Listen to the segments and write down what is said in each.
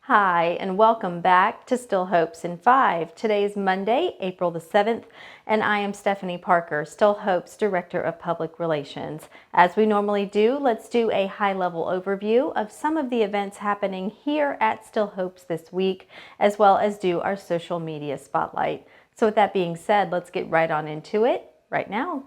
Hi, and welcome back to Still Hopes in 5. Today is Monday, April the 7th, and I am Stephanie Parker, Still Hopes Director of Public Relations. As we normally do, let's do a high-level overview of some of the events happening here at Still Hopes this week, as well as do our social media spotlight. So with that being said, let's get right on into it right now.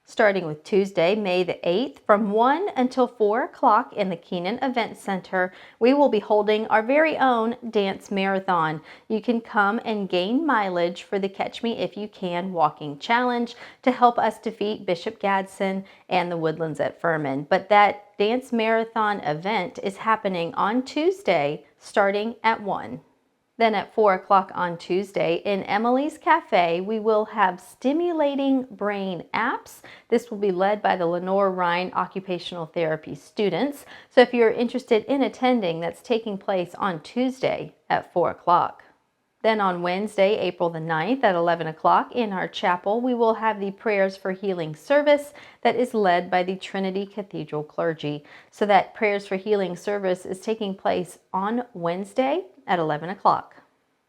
Starting with Tuesday, May the 8th, from 1 until 4 o'clock in the Keenan Event Center, we will be holding our very own dance marathon. You can come and gain mileage for the Catch Me If You Can walking challenge to help us defeat Bishop Gadsden and the Woodlands at Furman. But that dance marathon event is happening on Tuesday, starting at 1. Then at 4 o'clock on Tuesday in Emily's Cafe, we will have Stimulating Brain Apps. This will be led by the Lenore Ryan Occupational Therapy students. So if you're interested in attending, that's taking place on Tuesday at 4 o'clock. Then on Wednesday, April the 9th at 11 o'clock in our chapel, we will have the Prayers for Healing service that is led by the Trinity Cathedral clergy. So that Prayers for Healing service is taking place on Wednesday at 11 o'clock.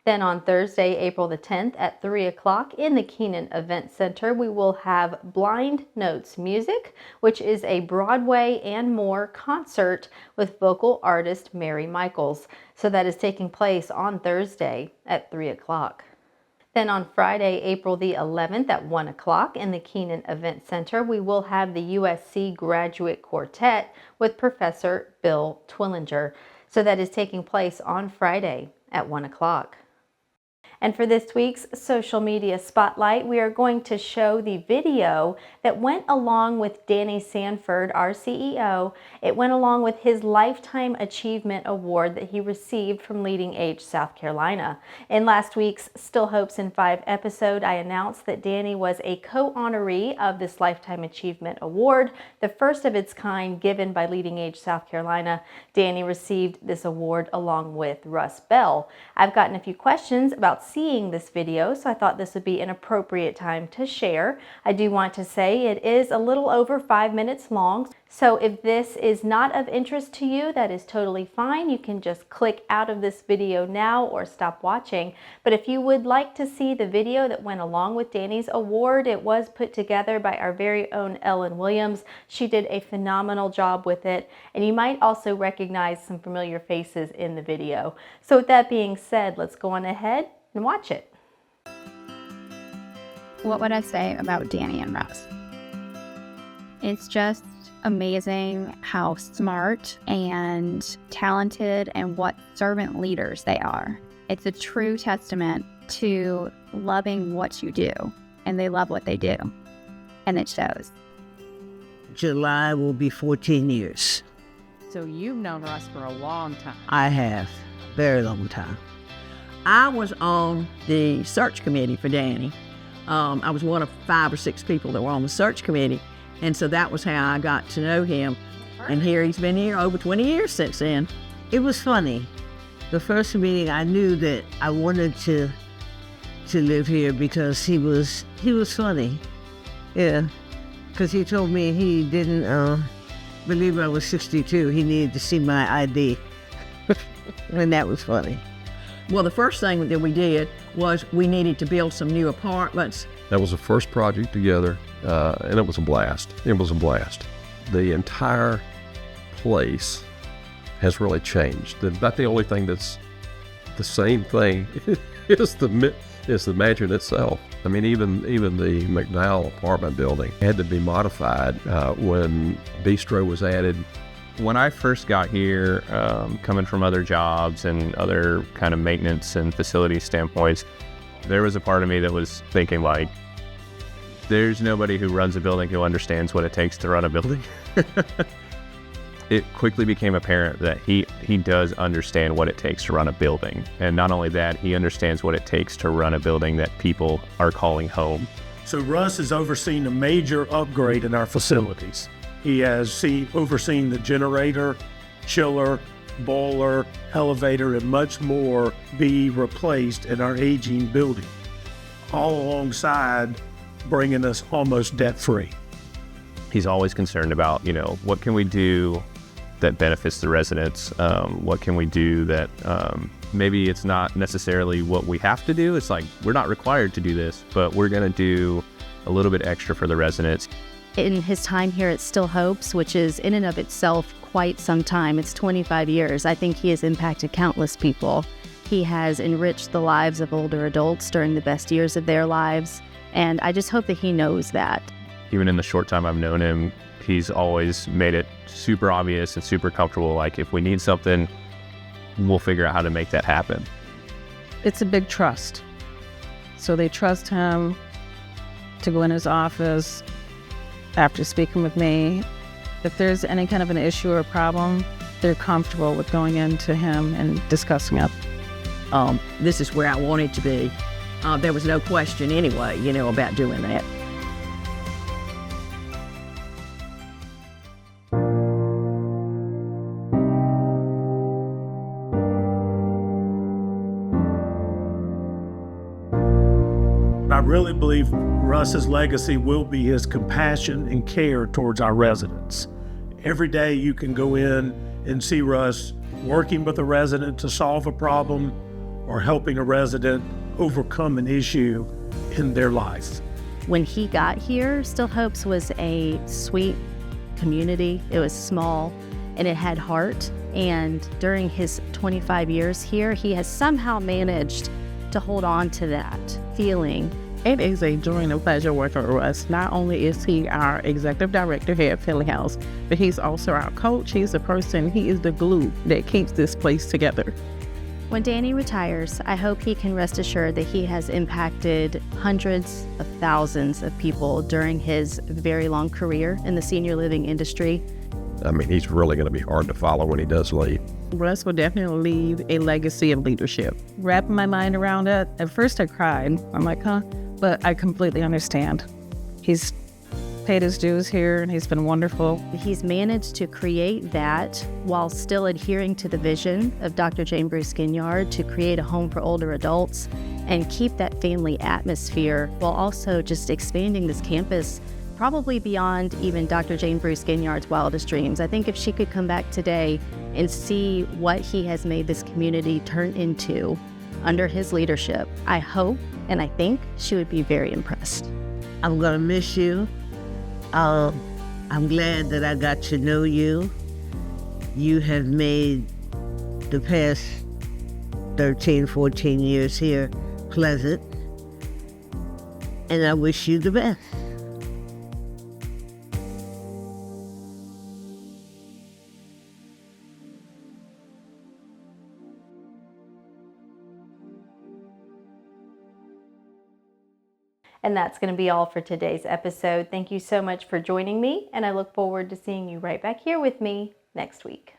Then on Thursday, April the 10th at 3 o'clock in the Keenan Event Center, we will have Blind Notes Music, which is a Broadway and More concert with vocal artist Mary Michaels. So that is taking place on Thursday at 3 o'clock. Then on Friday, April the 11th at 1 o'clock in the Keenan Event Center, we will have the USC Graduate Quartet with Professor Bill Twillinger. So that is taking place on Friday at 1 o'clock. And for this week's social media spotlight, we are going to show the video that went along with Danny Sanford, our CEO. It went along with his Lifetime Achievement Award that he received from Leading Age South Carolina. In last week's Still Hopes in 5 episode, I announced that Danny was a co-honoree of this Lifetime Achievement Award, the first of its kind given by Leading Age South Carolina. Danny received this award along with Russ Bell. I've gotten a few questions about seeing this video, so I thought this would be an appropriate time to share. I do want to say it is a little over 5 minutes long, so if this is not of interest to you, that is totally fine. You can just click out of this video now or stop watching. But if you would like to see the video that went along with Danny's award, it was put together by our very own Ellen Williams. She did a phenomenal job with it, and you might also recognize some familiar faces in the video. So with that being said, let's go on ahead and watch it. What would I say about Danny and Russ? It's just amazing how smart and talented and what servant leaders they are. It's a true testament to loving what you do, and they love what they do, and it shows. July will be 14 years. So you've known Russ for a long time. I have, very long time. I was on the search committee for Danny. I was one of 5 or 6 people that were on the search committee. And so that was how I got to know him. And here he's been here over 20 years since then. It was funny. The first meeting, I knew that I wanted to live here because he was funny. Yeah, because he told me he didn't believe I was 62. He needed to see my ID. And that was funny. Well, the first thing that we did was we needed to build some new apartments. That was the first project together, and it was a blast. It was a blast. The entire place has really changed. About the only thing that's the same thing is the mansion itself. I mean, even the McDowell apartment building had to be modified when Bistro was added. When I first got here, coming from other jobs and other kind of maintenance and facility standpoints, there was a part of me that was thinking like, there's nobody who runs a building who understands what it takes to run a building. It quickly became apparent that he does understand what it takes to run a building. And not only that, he understands what it takes to run a building that people are calling home. So Russ has overseen a major upgrade in our facilities. He has overseen the generator, chiller, boiler, elevator, and much more be replaced in our aging building, all alongside bringing us almost debt-free. He's always concerned about, what can we do that benefits the residents? What can we do that maybe it's not necessarily what we have to do. It's like, we're not required to do this, but we're going to do a little bit extra for the residents. In his time here at Still Hopes, which is in and of itself quite some time, it's 25 years, I think he has impacted countless people. He has enriched the lives of older adults during the best years of their lives, and I just hope that he knows that. Even in the short time I've known him, he's always made it super obvious and super comfortable. Like, if we need something, we'll figure out how to make that happen. It's a big trust. So they trust him to go in his office after speaking with me. If there's any kind of an issue or problem, they're comfortable with going into him and discussing it. This is where I wanted to be. There was no question anyway, about doing that. I really believe Russ's legacy will be his compassion and care towards our residents. Every day you can go in and see Russ working with a resident to solve a problem or helping a resident overcome an issue in their life. When he got here, Still Hopes was a sweet community. It was small and it had heart. And during his 25 years here, he has somehow managed to hold on to that feeling. It is a joy and a pleasure working with Russ. Not only is he our executive director here at Finley House, but he's also our coach. He is the glue that keeps this place together. When Danny retires, I hope he can rest assured that he has impacted hundreds of thousands of people during his very long career in the senior living industry. I mean, he's really going to be hard to follow when he does leave. Russ will definitely leave a legacy of leadership. Wrapping my mind around it, at first I cried. I'm like, huh? But I completely understand. He's paid his dues here and he's been wonderful. He's managed to create that while still adhering to the vision of Dr. Jane Bruce Ginyard to create a home for older adults and keep that family atmosphere while also just expanding this campus probably beyond even Dr. Jane Bruce Ginyard's wildest dreams. I think if she could come back today and see what he has made this community turn into under his leadership, I hope and I think she would be very impressed. I'm gonna miss you. I'm glad that I got to know you. You have made the past 13, 14 years here pleasant, and I wish you the best. And that's going to be all for today's episode. Thank you so much for joining me, and I look forward to seeing you right back here with me next week.